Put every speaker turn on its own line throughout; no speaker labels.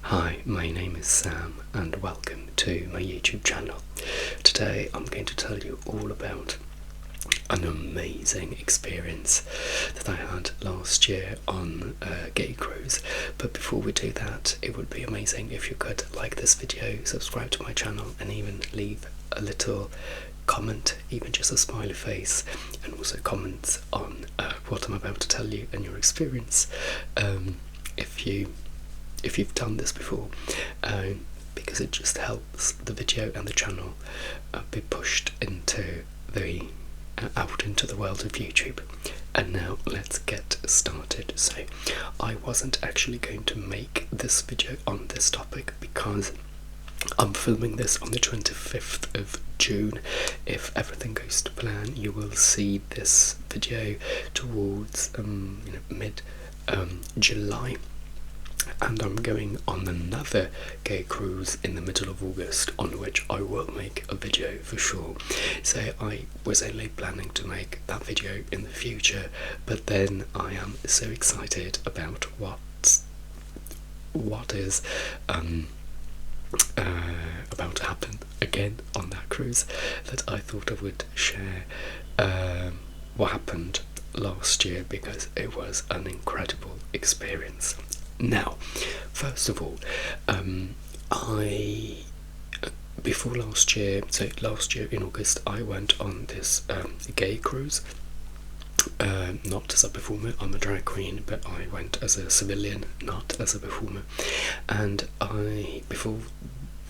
Hi, my name is Sam and welcome to my YouTube channel. Today I'm going to tell you all about an amazing experience that I had last year on a gay cruise. But before we do that, it would be amazing if you could like this video, subscribe to my channel, and even leave a little comment, even just a smiley face, and also comments on what I'm about to tell you and your experience. If you've done this before, because it just helps the video and the channel be pushed into out into the world of YouTube. And now let's get started. So I wasn't actually going to make this video on this topic because I'm filming this on the 25th of June. If everything goes to plan, you will see this video towards mid July. And I'm going on another gay cruise in the middle of August, on which I will make a video for sure. So I was only planning to make that video in the future, but then I am so excited about what is about to happen again on that cruise that I thought I would share what happened last year, because it was an incredible experience. Now, first of all, before last year, so last year in August, I went on this gay cruise, not as a performer. I'm a drag queen, but I went as a civilian, not as a performer. And before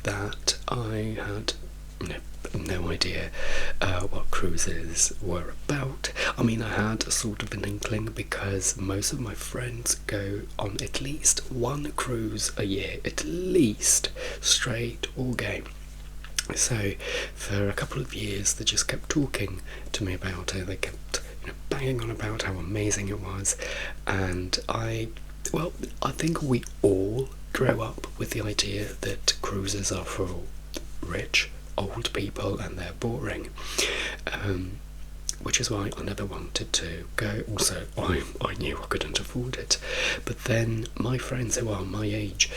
that, I had no idea what cruises were about. I mean, I had a sort of an inkling because most of my friends go on at least one cruise a year, at least, straight or gay. So for a couple of years they just kept talking to me about it. They kept banging on about how amazing it was. And I think we all grow up with the idea that cruises are for rich old people and they're boring, which is why I never wanted to go. Also, I knew I couldn't afford it. But then my friends who are my age,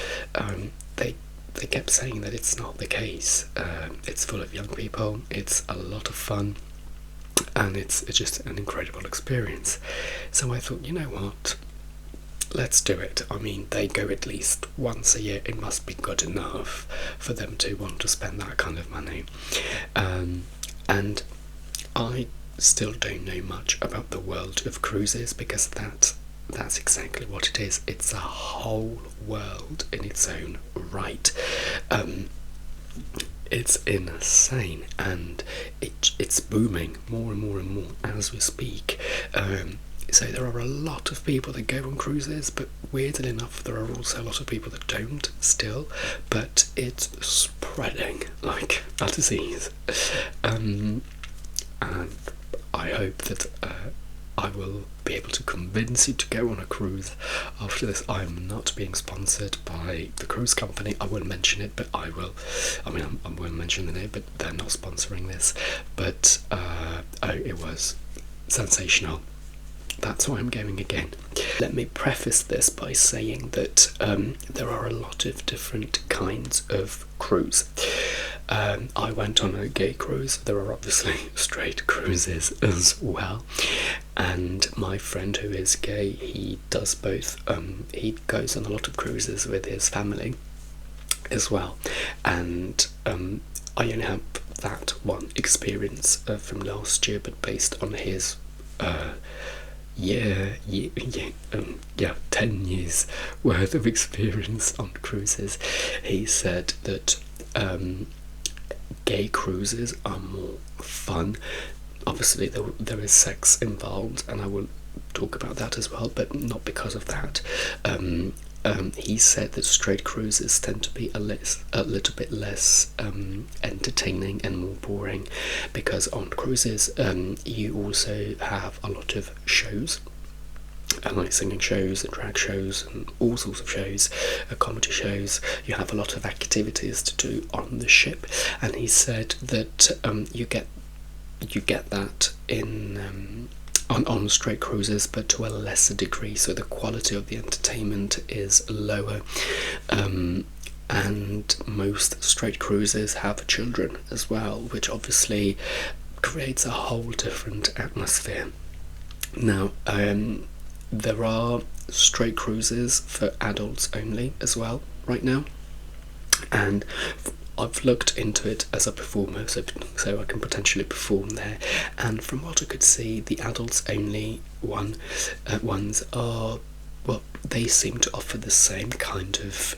they kept saying that it's not the case. It's full of young people, it's a lot of fun, and it's just an incredible experience. So I thought, you know what, let's do it. I mean, they go at least once a year. It must be good enough for them to want to spend that kind of money. And I still don't know much about the world of cruises, because that's exactly what it is. It's a whole world in its own right. It's insane, and it's booming more and more and more as we speak. So there are a lot of people that go on cruises, but weirdly enough there are also a lot of people that don't still, but it's spreading like a disease. And I hope that I will be able to convince you to go on a cruise after this. I am not being sponsored by the cruise company. I won't mention it, but I will. I mean, I won't mention the name, but they're not sponsoring this. But it was sensational. That's why I'm going again. Let me preface this by saying that there are a lot of different kinds of cruise. I went on a gay cruise. There are obviously straight cruises as well. And my friend who is gay, he does both. He goes on a lot of cruises with his family as well. And I only have that one experience from last year, but based on his 10 years worth of experience on cruises, he said that gay cruises are more fun. Obviously there is sex involved, and I will talk about that as well, but not because of that. He said that straight cruises tend to be a little bit less entertaining and more boring, because on cruises you also have a lot of shows, like singing shows and drag shows and all sorts of shows, comedy shows. You have a lot of activities to do on the ship, and he said that you get that in on straight cruises, but to a lesser degree, so the quality of the entertainment is lower. And most straight cruises have children as well, which obviously creates a whole different atmosphere. Now, there are straight cruises for adults only as well right now, and I've looked into it as a performer, so I can potentially perform there. And from what I could see, the adults only ones are, well, they seem to offer the same kind of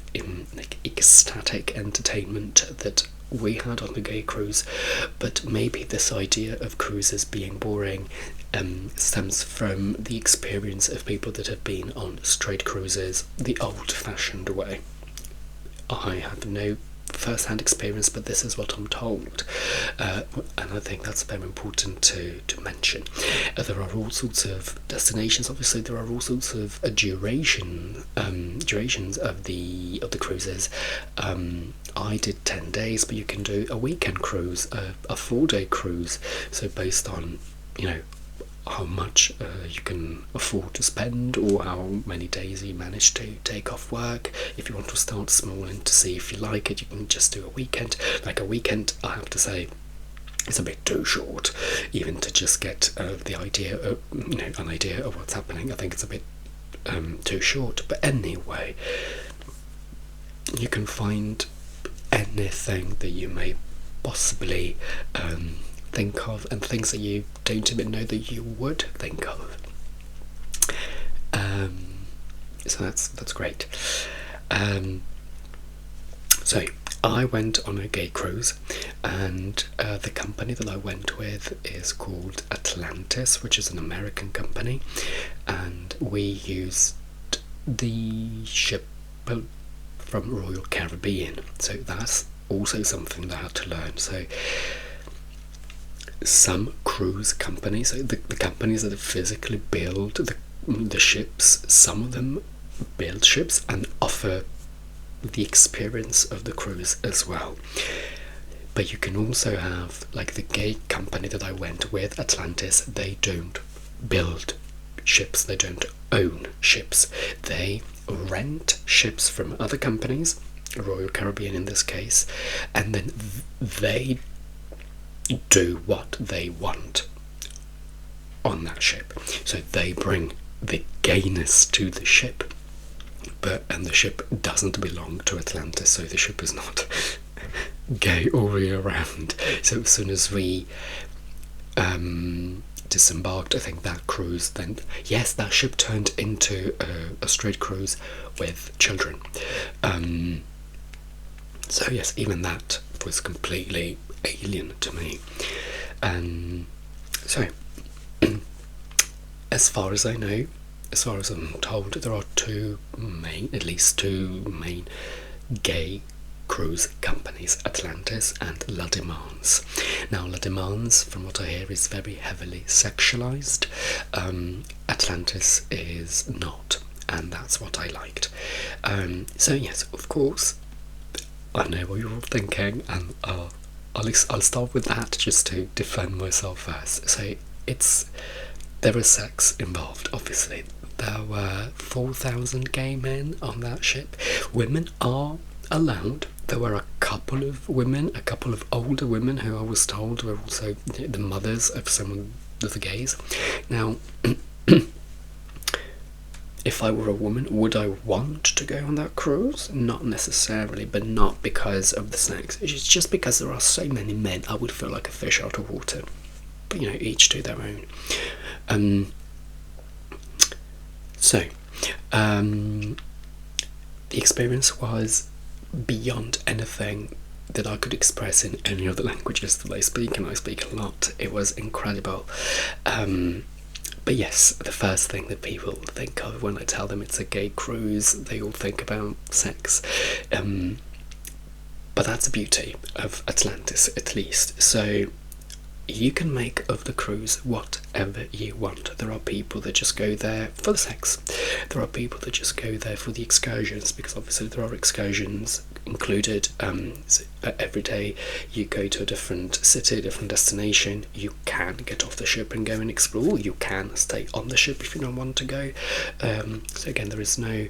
like ecstatic entertainment that we had on the gay cruise, but maybe this idea of cruises being boring stems from the experience of people that have been on straight cruises the old-fashioned way. I have no first-hand experience, but this is what I'm told, and I think that's very important to mention. There are all sorts of destinations. Obviously, there are all sorts of durations of the cruises. I did 10 days, but you can do a weekend cruise, a 4-day cruise. So based on how much you can afford to spend, or how many days you manage to take off work. If you want to start small and to see if you like it, you can just do a weekend. Like a weekend, I have to say, it's a bit too short, even to just get the idea of, an idea of what's happening. I think it's a bit too short. But anyway, you can find anything that you may possibly think of, and things that you don't even know that you would think of. So that's great. So I went on a gay cruise, and the company that I went with is called Atlantis, which is an American company, and we used the ship from Royal Caribbean. So that's also something that I had to learn. So some cruise companies, so the companies that physically build the ships, some of them build ships and offer the experience of the cruise as well. But you can also have, like the gay company that I went with, Atlantis, they don't build ships, they don't own ships. They rent ships from other companies, Royal Caribbean in this case, and then they do what they want on that ship. So they bring the gayness to the ship, and the ship doesn't belong to Atlantis, so the ship is not gay all the way around. So as soon as we disembarked, I think that cruise, then yes, that ship turned into a straight cruise with children. So yes, even that was completely alien to me. So as far as I know, as far as I'm told, there are at least two main gay cruise companies, Atlantis and La Demans. Now La Demans, from what I hear, is very heavily sexualized. Atlantis is not, and that's what I liked. So yes, of course, I know what you're all thinking, and I'll start with that just to defend myself first. So there was sex involved, obviously. There were 4,000 gay men on that ship. Women are allowed. There were a couple of older women who I was told were also the mothers of some of the gays. Now, if I were a woman, would I want to go on that cruise? Not necessarily, but not because of the sex. It's just because there are so many men, I would feel like a fish out of water. But each to their own. So, the experience was beyond anything that I could express in any of the languages that I speak, and I speak a lot. It was incredible. But yes, the first thing that people think of when I tell them it's a gay cruise, they all think about sex. But that's the beauty of Atlantis, at least. So you can make of the cruise whatever you want. There are people that just go there for the sex. There are people that just go there for the excursions, because obviously there are excursions included. So every day you go to a different city, a different destination. You can get off the ship and go and explore. You can stay on the ship if you don't want to go. So again, there is no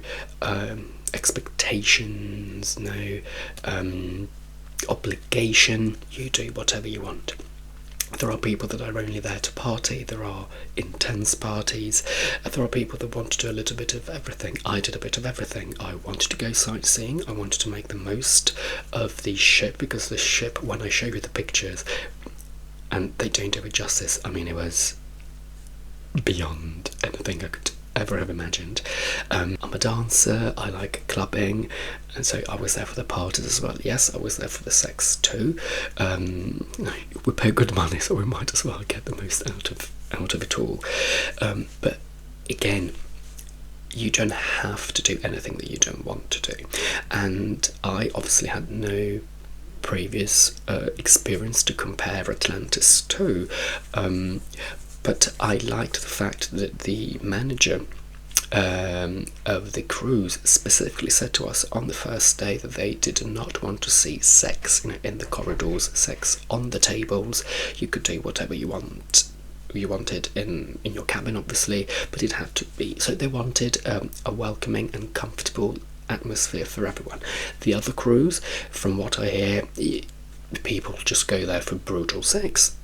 expectations, no obligation. You do whatever you want. There are people that are only there to party. There are intense parties. There are people that want to do a little bit of everything. I did a bit of everything. I wanted to go sightseeing. I wanted to make the most of the ship, because the ship, when I show you the pictures, and they don't do it justice, I mean, it was beyond anything I could ever have imagined. I'm a dancer, I like clubbing, and so I was there for the parties as well. Yes, I was there for the sex too. We pay good money, so we might as well get the most out of it all. But again, you don't have to do anything that you don't want to do, and I obviously had no previous experience to compare Atlantis to, but I liked the fact that the manager of the cruise specifically said to us on the first day that they did not want to see sex, in the corridors, sex on the tables. You could do whatever you wanted in your cabin, obviously, but it had to be, so they wanted a welcoming and comfortable atmosphere for everyone. The other cruise, from what I hear, people just go there for brutal sex.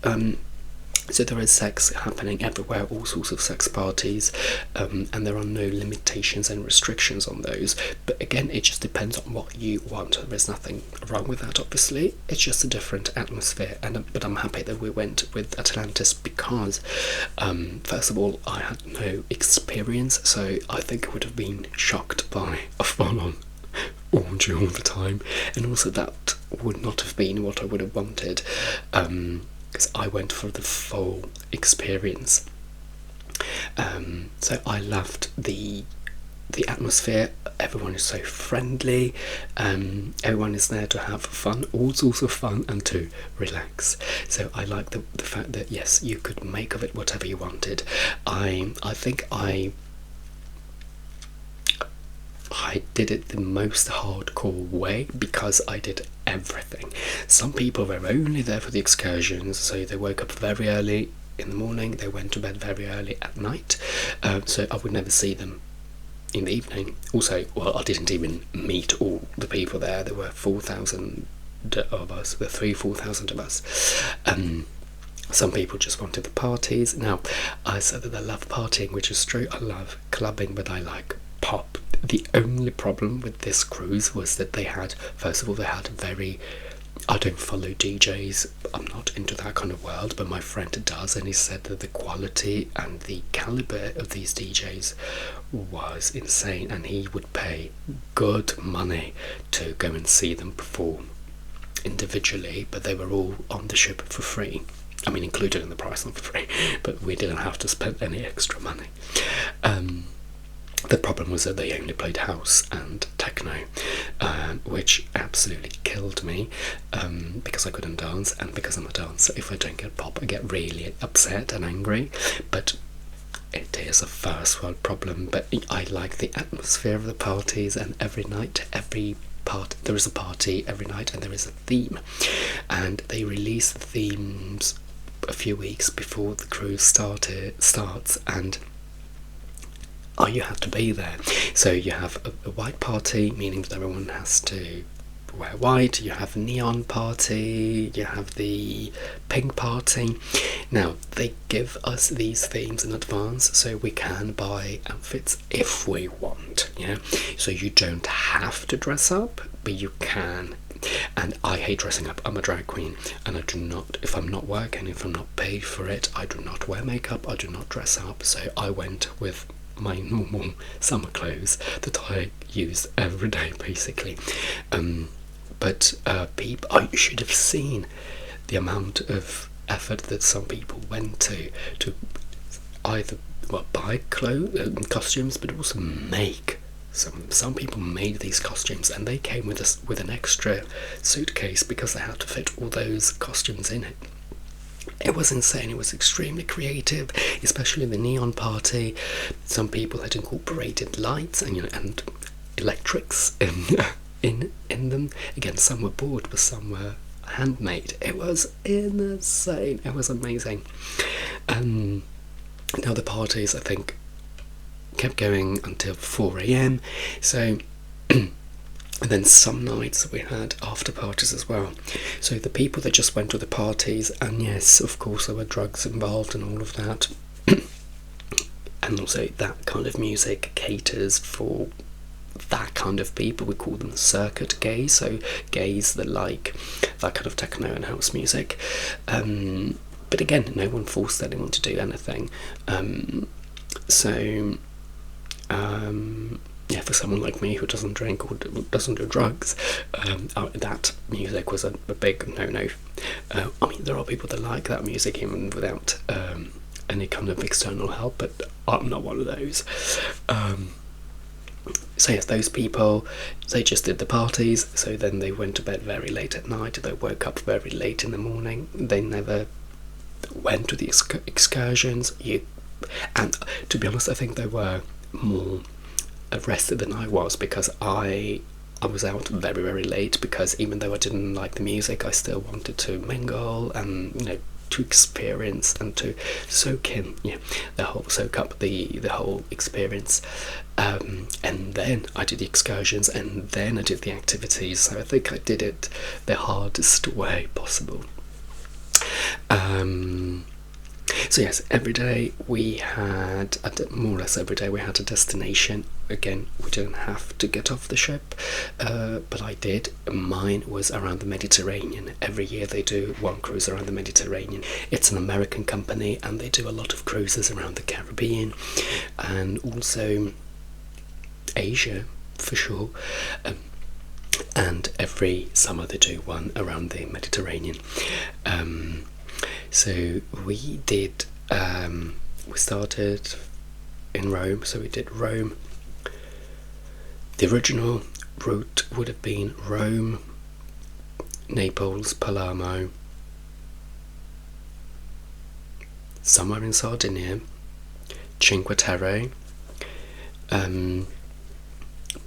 So there is sex happening everywhere, all sorts of sex parties, and there are no limitations and restrictions on those. But again, it just depends on what you want. There is nothing wrong with that, obviously. It's just a different atmosphere. But I'm happy that we went with Atlantis because, first of all, I had no experience, so I think I would have been shocked by a full-on orgy all the time, and also that would not have been what I would have wanted. Because I went for the full experience. So I loved the atmosphere. Everyone is so friendly. Everyone is there to have fun, all sorts of fun, and to relax. So I like the fact that yes, you could make of it whatever you wanted. I think I did it the most hardcore way because I did everything. Some people were only there for the excursions, so they woke up very early in the morning, they went to bed very early at night, so I would never see them in the evening. Also, well, I didn't even meet all the people there. There were 4,000 of us, there were 4,000 of us. Some people just wanted the parties. Now, I said that I love partying, which is true. I love clubbing, but I like pop. The only problem with this cruise was that they had, first of all, I don't follow DJs, I'm not into that kind of world, but my friend does, and he said that the quality and the caliber of these DJs was insane, and he would pay good money to go and see them perform individually, but they were all on the ship for free. I mean, included in the price, not for free, but we didn't have to spend any extra money. The problem was that they only played house and techno, which absolutely killed me, because I couldn't dance, and because I'm a dancer, if I don't get pop I get really upset and angry. But it is a first world problem. But I like the atmosphere of the parties, and every night, there is a party every night, and there is a theme, and they release the themes a few weeks before the cruise starts, and you have to be there. So you have a white party, meaning that everyone has to wear white. You have a neon party, you have the pink party. Now, they give us these themes in advance, so we can buy outfits if we want, so you don't have to dress up, but you can. And I hate dressing up. I'm a drag queen, and I do not, if I'm not working, if I'm not paid for it, I do not wear makeup, I do not dress up. So I went with my normal summer clothes that I use every day, basically. But people, you should have seen the amount of effort that some people went to either buy costumes, but also make. Some people made these costumes, and they came with an extra suitcase because they had to fit all those costumes in it. It was insane. It was extremely creative, especially the neon party. Some people had incorporated lights and electrics in them. Again, some were board, but some were handmade. It was insane. It was amazing. Now the parties, I think, kept going until 4 a.m. So. And then some nights we had after parties as well. So the people that just went to the parties, and yes, of course there were drugs involved and all of that. And also that kind of music caters for that kind of people. We call them circuit gays, so gays that like that kind of techno and house music. But again, no one forced anyone to do anything. Yeah, for someone like me who doesn't drink or doesn't do drugs, that music was a big no-no. I mean, there are people that like that music even without any kind of external help, but I'm not one of those. So yes, those people, they just did the parties, so then they went to bed very late at night, they woke up very late in the morning, they never went to the excursions. And to be honest, I think they were more arrested than I was, because I was out very, very late, because even though I didn't like the music, I still wanted to mingle and to experience and to soak up the whole experience. And then I did the excursions, and then I did the activities. So I think I did it the hardest way possible. So yes, every day we had, more or less every day we had a destination. Again, we didn't have to get off the ship, but I did. Mine was around the Mediterranean. Every year they do one cruise around the Mediterranean. It's an American company, and they do a lot of cruises around the Caribbean and also Asia for sure. And every summer they do one around the Mediterranean. So we did, we started in Rome, so we did Rome. The original route would have been Rome, Naples, Palermo, somewhere in Sardinia, Cinque Terre,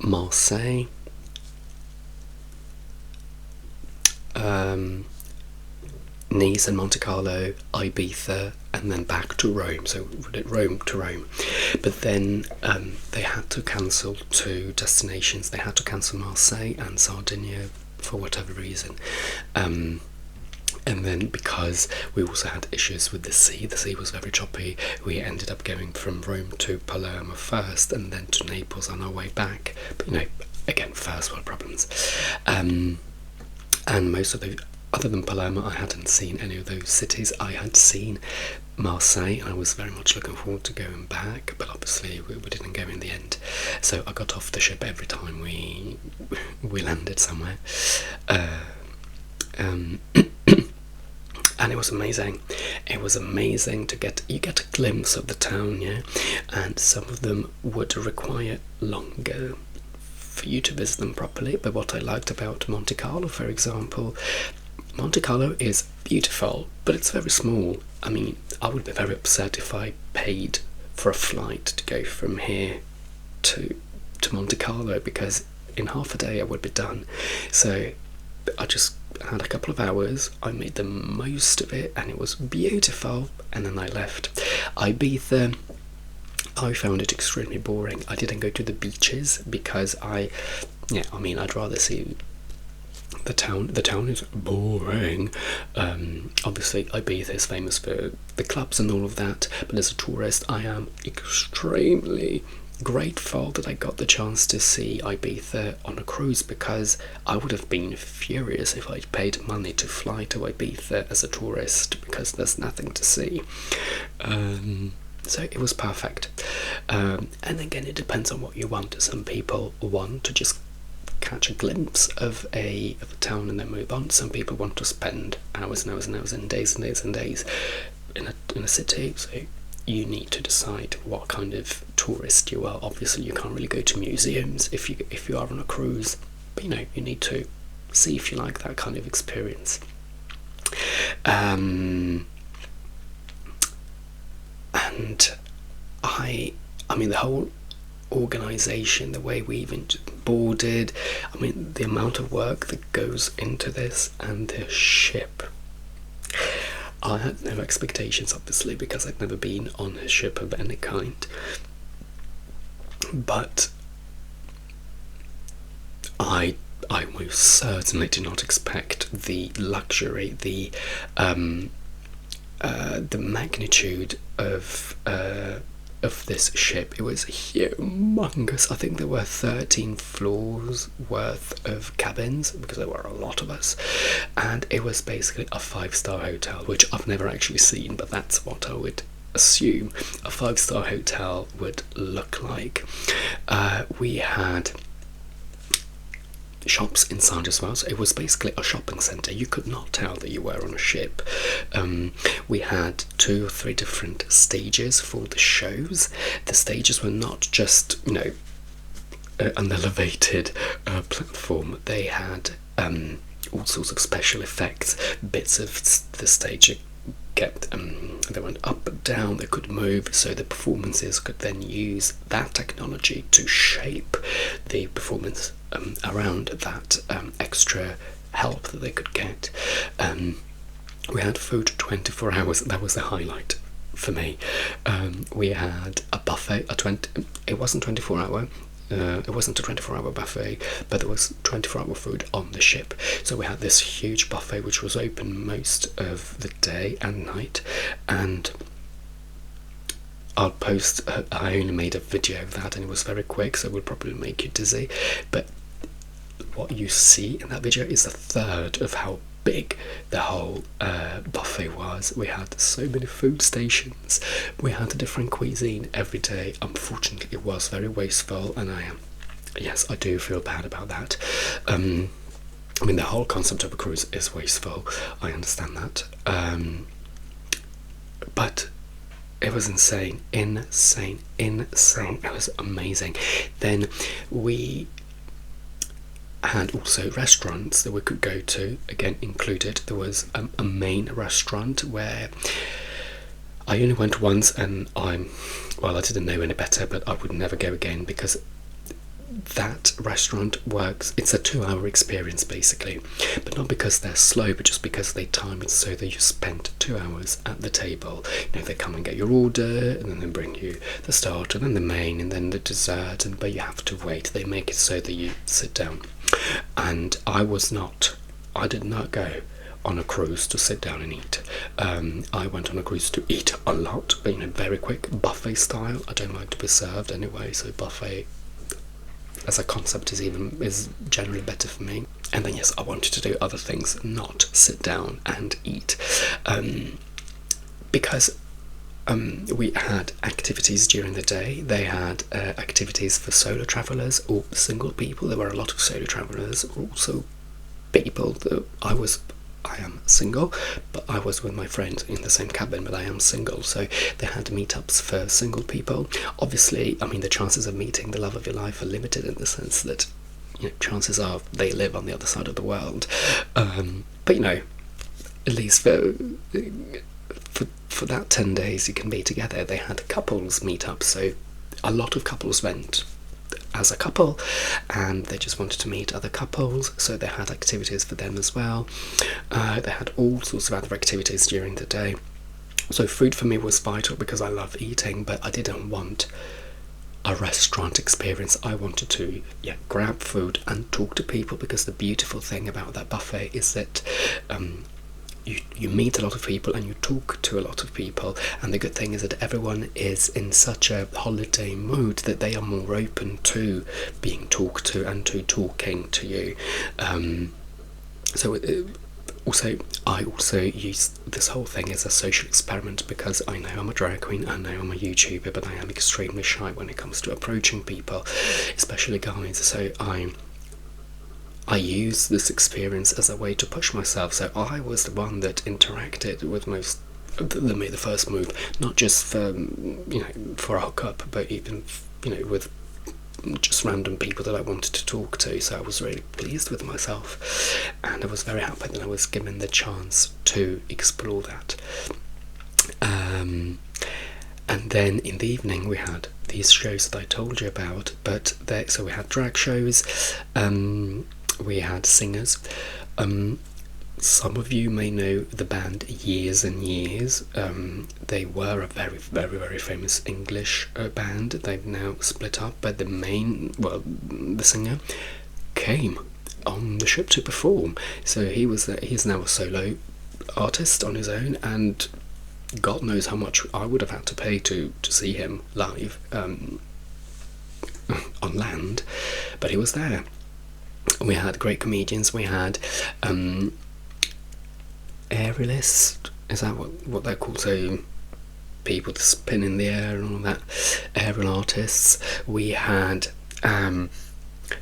Marseille, Nice and Monte Carlo, Ibiza, and then back to Rome. So we did Rome to Rome. But then they had to cancel 2 destinations. They had to cancel Marseille and Sardinia for whatever reason. And then because we also had issues with the sea was very choppy, we ended up going from Rome to Palermo first, and then to Naples on our way back. But again, first world problems. And most of the, other than Palermo, I hadn't seen any of those cities. I had seen Marseille, and I was very much looking forward to going back, but obviously we didn't go in the end. So I got off the ship every time we landed somewhere. And it was amazing. It was amazing to get a glimpse of the town, yeah. And some of them would require longer for you to visit them properly. But what I liked about Monte Carlo, for example, Monte Carlo is beautiful, but it's very small. I mean, I would be very upset if I paid for a flight to go from here to Monte Carlo, because in half a day I would be done. So I just had a couple of hours, I made the most of it, and it was beautiful, and then I left. Ibiza, I found it extremely boring. I didn't go to the beaches because I'd rather see the town. The town is boring. Obviously Ibiza is famous for the clubs and all of that, but as a tourist I am extremely grateful that I got the chance to see Ibiza on a cruise, because I would have been furious if I'd paid money to fly to Ibiza as a tourist, because there's nothing to see. So it was perfect. And again, it depends on what you want. Some people want to just catch a glimpse of a town and then move on. Some people want to spend hours and hours and hours and days and days in a city. So you need to decide what kind of tourist you are. Obviously you can't really go to museums if you are on a cruise, but you need to see if you like that kind of experience. and I mean, the whole organisation, the way we even boarded, I mean, the amount of work that goes into this, and the ship. I had no expectations, obviously, because I'd never been on a ship of any kind, but I most certainly did not expect the luxury, the magnitude of this ship. It was humongous. I think there were 13 floors worth of cabins, because there were a lot of us, and it was basically a 5-star hotel, which I've never actually seen, but that's what I would assume a 5-star hotel would look like. We had shops inside as well, so it was basically a shopping centre. You could not tell that you were on a ship. We had 2 or 3 different stages for the shows. The stages were not just, an elevated platform. They had all sorts of special effects. Bits of the stage kept they went up and down, they could move, so the performances could then use that technology to shape the performance around that extra help that they could get. We had food 24 hours. That was the highlight for me. We had a buffet. It wasn't 24-hour. It wasn't a 24-hour buffet, but there was 24-hour food on the ship. So we had this huge buffet which was open most of the day and night, and I'll post. I only made a video of that, and it was very quick, so it would probably make you dizzy. But what you see in that video is a third of how big the whole buffet was. We had so many food stations. We had a different cuisine every day. Unfortunately, it was very wasteful, and I do feel bad about that. I mean, the whole concept of a cruise is wasteful. I understand that. But it was insane. It was amazing. Then we had also restaurants that we could go to, again included. There was a main restaurant where I only went once, and I didn't know any better, but I would never go again, because that restaurant works. It's a 2-hour experience basically, but not because they're slow, but just because they time it so that you spend 2 hours at the table. They come and get your order, and then they bring you the starter, then the main, and then the dessert, but you have to wait. They make it so that you sit down. And I did not go on a cruise to sit down and eat. I went on a cruise to eat a lot, but very quick, buffet style. I don't like to be served anyway, so buffet as a concept is generally better for me. And then yes, I wanted to do other things, not sit down and eat, because we had activities during the day. They had activities for solo travellers or single people. There were a lot of solo travellers, also people that I am single, but I was with my friend in the same cabin, but I am single, so they had meetups for single people. Obviously, the chances of meeting the love of your life are limited, in the sense that chances are they live on the other side of the world. But at least for that 10 days you can be together. They had couples meetups, so a lot of couples went as a couple, and they just wanted to meet other couples, so they had activities for them as well. They had all sorts of other activities during the day. So food for me was vital, because I love eating, but I didn't want a restaurant experience. I wanted to grab food and talk to people, because the beautiful thing about that buffet is that you meet a lot of people and you talk to a lot of people, and the good thing is that everyone is in such a holiday mood that they are more open to being talked to and to talking to you. I also use this whole thing as a social experiment, because I know I'm a drag queen, I know I'm a YouTuber, but I am extremely shy when it comes to approaching people, especially guys. So I use this experience as a way to push myself. So I was the one that interacted with that made the first move, not just for a hookup, but even with just random people that I wanted to talk to. So I was really pleased with myself, and I was very happy that I was given the chance to explore that. And then in the evening we had these shows that I told you about, so we had drag shows, we had singers. Some of you may know the band Years and Years. They were a very, very, very famous English band. They've now split up, but the singer came on the ship to perform. So he's now a solo artist on his own, and God knows how much I would have had to pay to see him live on land, but he was there. We had great comedians. We had aerialist, is that what they're called? So people to spin in the air and all that, aerial artists. We had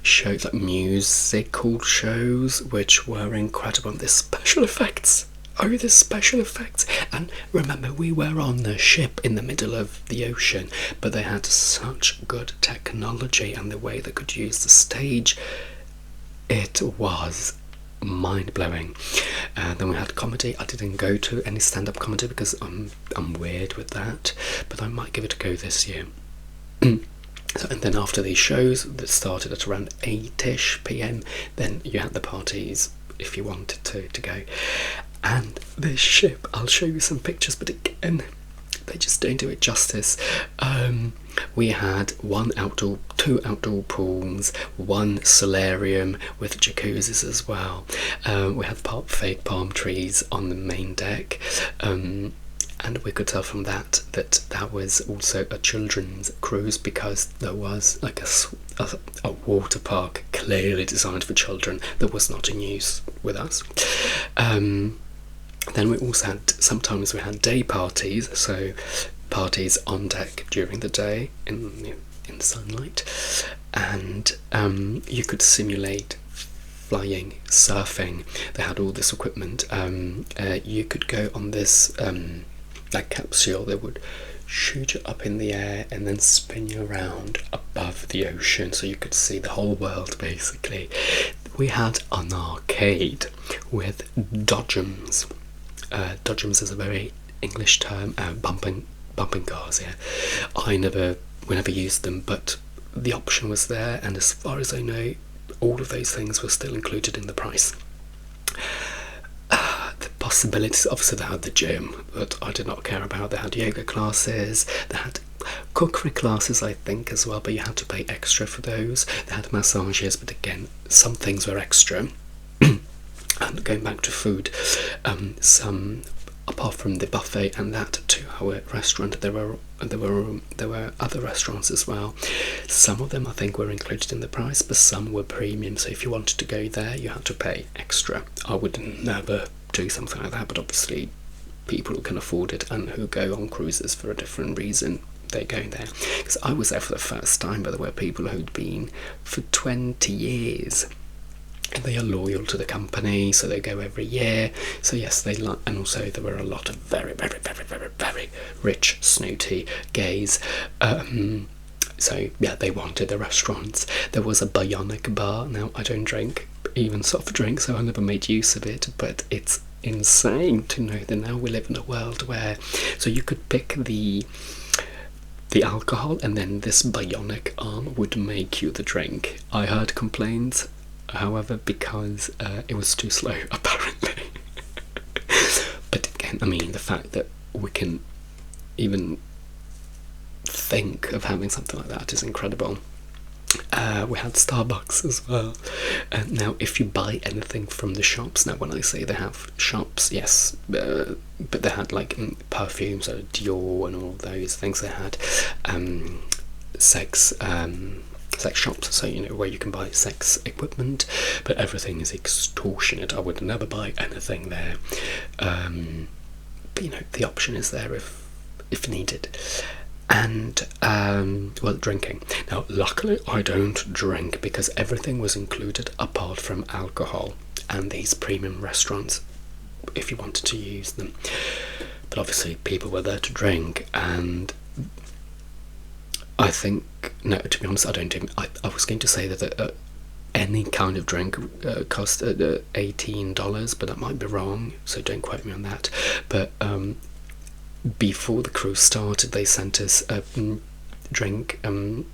shows like musical shows, which were incredible. The special effects. The special effects. And remember, we were on the ship in the middle of the ocean, but they had such good technology, and the way they could use the stage, it was mind-blowing. Then we had comedy. I didn't go to any stand-up comedy because I'm weird with that, but I might give it a go this year. And then after these shows that started at around 8ish p.m, then you had the parties if you wanted to go. And this ship, I'll show you some pictures, but again, they just don't do it justice. We had two outdoor pools, one solarium with jacuzzis as well. We had fake palm trees on the main deck, and we could tell from that was also a children's cruise, because there was like a water park clearly designed for children that was not in use with us. Then we also sometimes we had day parties, so parties on deck during the day in the sunlight, and you could simulate flying, surfing. They had all this equipment. You could go on this like capsule that would shoot you up in the air and then spin you around above the ocean, so you could see the whole world basically. We had an arcade with dodgems. Dodgems is a very English term, bumping cars. Yeah, we never used them, but the option was there, and as far as I know, all of those things were still included in the price. The possibilities, obviously they had the gym, but I did not care about. They had yoga classes, they had cookery classes I think as well, but you had to pay extra for those. They had massages, but again, some things were extra. And going back to food, some, apart from the buffet and that 2-hour restaurant, there were other restaurants as well. Some of them I think were included in the price, but some were premium, so if you wanted to go there you had to pay extra. I would never do something like that, but obviously people who can afford it and who go on cruises for a different reason, they go there. Because I was there for the first time, but there were people who'd been for 20 years. And they are loyal to the company, so they go every year. So yes, and also there were a lot of very, very, very, very, very rich, snooty gays. So yeah, they wanted the restaurants. There was a bionic bar. Now I don't drink even soft drinks, so I never made use of it. But it's insane to know that now we live in a world where, so you could pick the alcohol, and then this bionic arm would make you the drink. I heard complaints, however, because it was too slow apparently. But again, I mean, the fact that we can even think of having something like that is incredible. We had Starbucks as well. Now if you buy anything from the shops, now when I say they have shops, yes, but they had like perfumes, so Dior and all those things. They had sex shops, so you know, where you can buy sex equipment, but everything is extortionate. I would never buy anything there, but you know, the option is there if needed. And well, drinking. Now luckily I don't drink, because everything was included apart from alcohol and these premium restaurants if you wanted to use them. But obviously people were there to drink, and I think, no, to be honest, I don't even, I was going to say that any kind of drink cost $18, but that might be wrong, so don't quote me on that. But before the cruise started, they sent us a drink,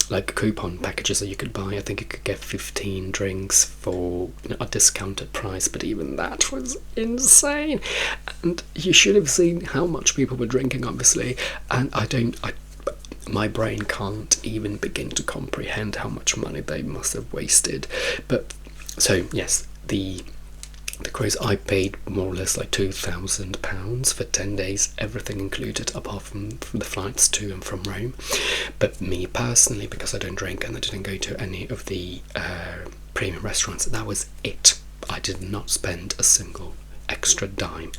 like coupon packages that you could buy. I think you could get 15 drinks for a discounted price, but even that was insane. And you should have seen how much people were drinking, obviously. And my brain can't even begin to comprehend how much money they must have wasted. But so yes, the cruise, I paid more or less like £2,000 for 10 days, everything included, apart from the flights to and from Rome. But me personally, because I don't drink and I didn't go to any of the premium restaurants, that was it. I did not spend a single extra dime.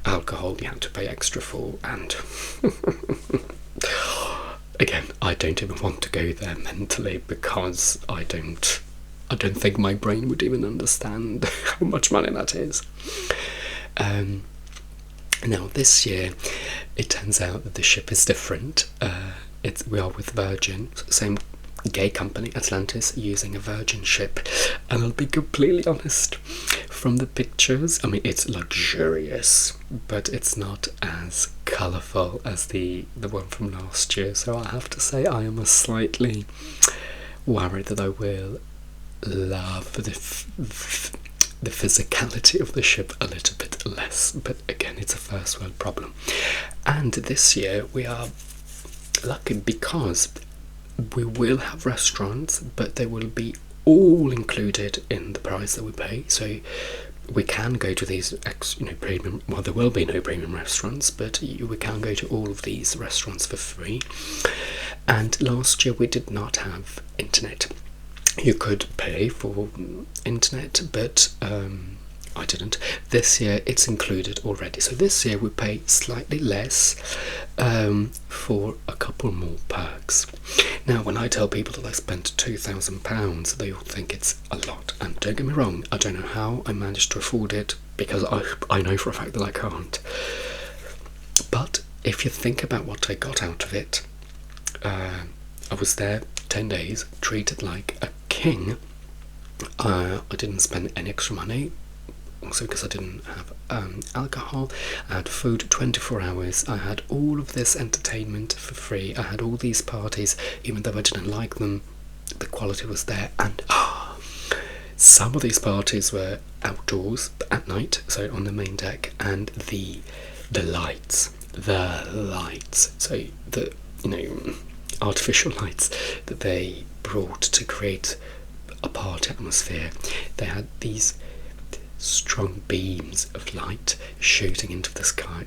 Alcohol you had to pay extra for, and again, I don't even want to go there mentally, because I don't think my brain would even understand how much money that is. Now this year, it turns out that the ship is different. We are with Virgin, same gay company, Atlantis, using a Virgin ship. And I'll be completely honest, from the pictures, I mean, it's luxurious, but it's not as colourful as the one from last year. So I have to say I am slightly worried that I will love the physicality of the ship a little bit less, but again, it's a first world problem. And this year we are lucky because we will have restaurants, but they will be all included in the price that we pay. So we can go to these premium, well, there will be no premium restaurants, but we can go to all of these restaurants for free. And last year we did not have internet. You could pay for internet, but I didn't. This year it's included already. So this year we pay slightly less for a couple more perks. Now, when I tell people that I spent £2,000, they all think it's a lot. And don't get me wrong, I don't know how I managed to afford it, because I know for a fact that I can't. But if you think about what I got out of it, I was there 10 days, treated like a king. I didn't spend any extra money, also because I didn't have alcohol. I had food 24 hours. I had all of this entertainment for free. I had all these parties, even though I didn't like them, the quality was there. And some of these parties were outdoors at night, so on the main deck, and the lights, so the artificial lights that they brought to create a party atmosphere. They had these strong beams of light shooting into the sky.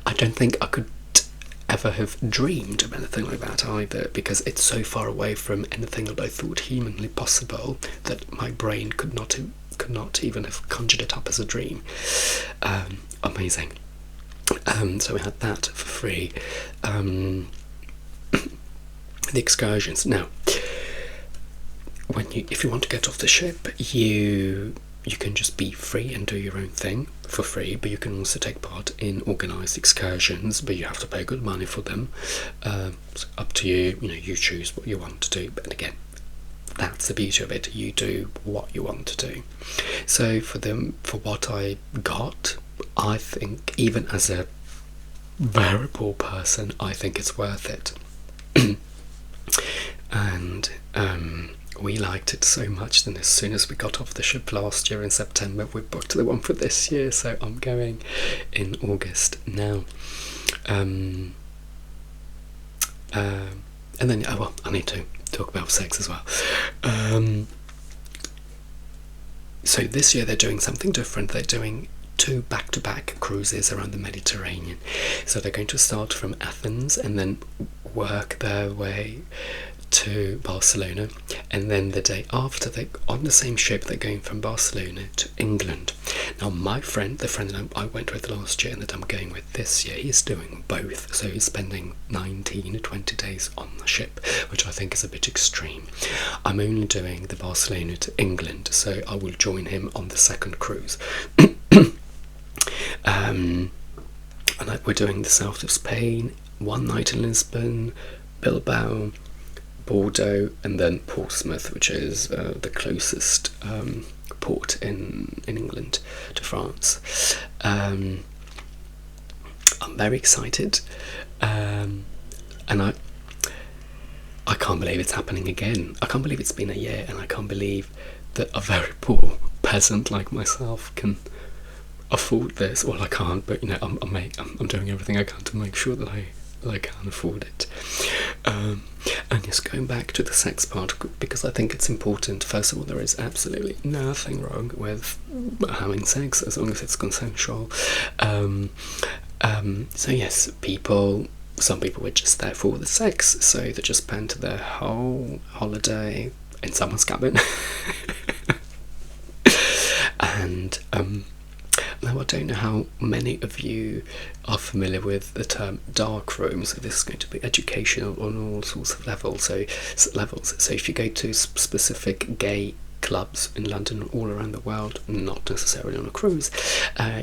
I don't think I could ever have dreamed of anything like that either, because it's so far away from anything that I thought humanly possible that my brain could not even have conjured it up as a dream. Amazing. So we had that for free. The excursions. Now, if you want to get off the ship, you can just be free and do your own thing for free, but you can also take part in organised excursions, but you have to pay good money for them. It's up to you. You choose what you want to do. But again, that's the beauty of it. You do what you want to do. So for what I got, I think, even as a very poor person, I think it's worth it. And we liked it so much, then as soon as we got off the ship last year in September, we booked the one for this year. So I'm going in August now. And then I need to talk about sex as well. So this year they're doing something different. They're doing 2 back-to-back cruises around the Mediterranean. So they're going to start from Athens and then work their way to Barcelona, and then the day after, on the same ship, they're going from Barcelona to England. Now my friend, the friend that I went with last year and that I'm going with this year, he's doing both. So he's spending 19 or 20 days on the ship, which I think is a bit extreme. I'm only doing the Barcelona to England, so I will join him on the second cruise. And we're doing the south of Spain, one night in Lisbon, Bilbao, Bordeaux, and then Portsmouth, which is the closest port in England to France. I'm very excited, and I can't believe it's happening again. I can't believe it's been a year, and I can't believe that a very poor peasant like myself can afford this. Well, I can't, but I'm doing everything I can to make sure that I can afford it. And just going back to the sex part, because I think it's important. First of all, there is absolutely nothing wrong with having sex as long as it's consensual. So yes, some people were just there for the sex, so they just spent their whole holiday in someone's cabin. And now I don't know how many of you are familiar with the term dark room, so this is going to be educational on all sorts of levels. So if you go to specific gay clubs in London all around the world, not necessarily on a cruise,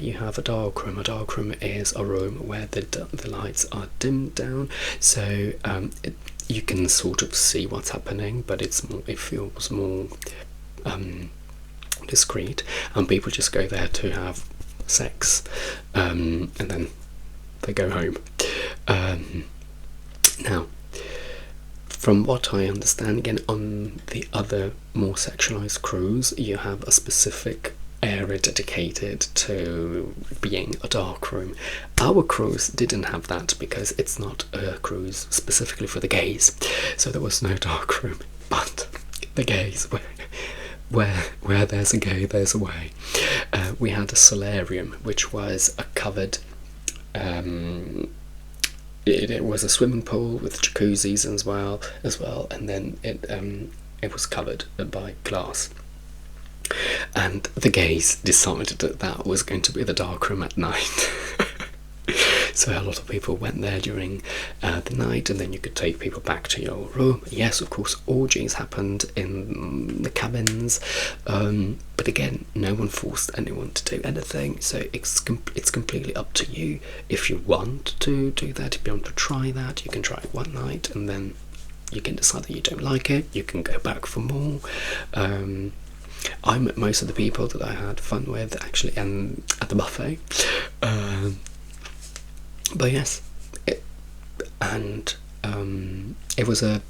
you have a dark room. A dark room is a room where the lights are dimmed down, so you can sort of see what's happening, but it feels more discreet, and people just go there to have sex, and then they go home. Now, from what I understand, again, on the other more sexualized cruise, you have a specific area dedicated to being a dark room. Our cruise didn't have that because it's not a cruise specifically for the gays, so there was no dark room. But the gays, where there's a gay, there's a way. We had a solarium, which was a covered. It was a swimming pool with jacuzzis as well, and then it was covered by glass. And the gays decided that was going to be the dark room at night. So a lot of people went there during the night, and then you could take people back to your room. Yes, of course, orgies happened in the cabins, but again, no one forced anyone to do anything, so it's completely up to you. If you want to do that, if you want to try that, you can try it one night, and then you can decide that you don't like it, you can go back for more. I met most of the people that I had fun with actually at the buffet. But yes, it was an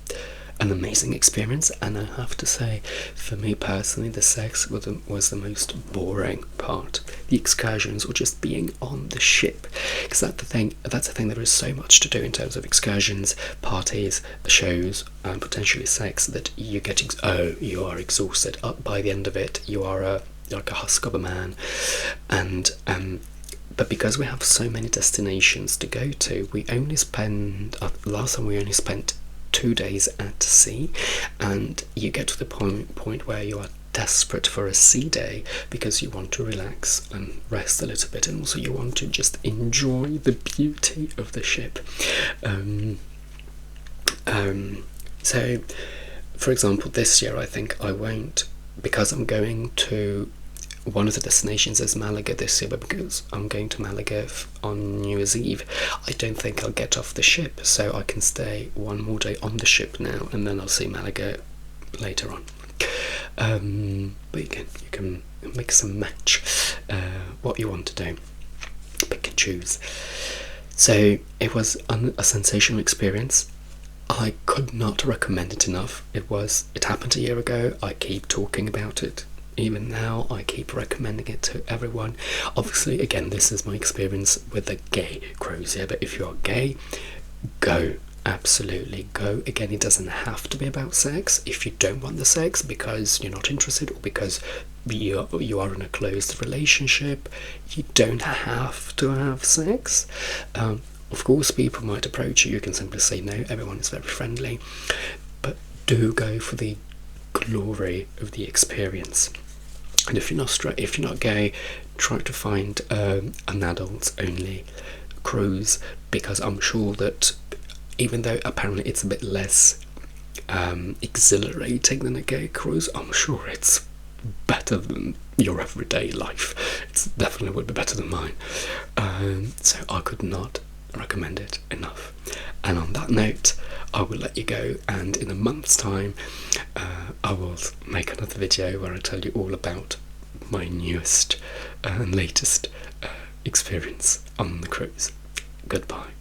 amazing experience, and I have to say, for me personally, the sex was the most boring part. The excursions, or just being on the ship, because that's the thing. There is so much to do in terms of excursions, parties, shows, and potentially sex that you are exhausted. By the end of it, you are like a husk of a man, and but because we have so many destinations to go to, last time we only spent 2 days at sea, and you get to the point where you are desperate for a sea day because you want to relax and rest a little bit, and also you want to just enjoy the beauty of the ship. So, for example, this year I think I won't, because I'm going to one of the destinations is Malaga this year, but because I'm going to Malaga on New Year's Eve, I don't think I'll get off the ship, so I can stay one more day on the ship now, and then I'll see Malaga later on. But you can mix and match what you want to do, pick and choose. So it was a sensational experience. I could not recommend it enough. It happened a year ago. I keep talking about it. Even now, I keep recommending it to everyone. Obviously, again, this is my experience with a gay cruise here, but if you're gay, go. Absolutely go. Again, it doesn't have to be about sex. If you don't want the sex because you're not interested, or because you are in a closed relationship, you don't have to have sex. Of course, people might approach you. You can simply say no. Everyone is very friendly, but do go for the glory of the experience. And if you're not gay, try to find an adults-only cruise, because I'm sure that even though apparently it's a bit less exhilarating than a gay cruise, I'm sure it's better than your everyday life. It definitely would be better than mine. So I could not recommend it enough. And on that note, I will let you go, and in a month's time I will make another video where I tell you all about my newest and latest experience on the cruise. Goodbye.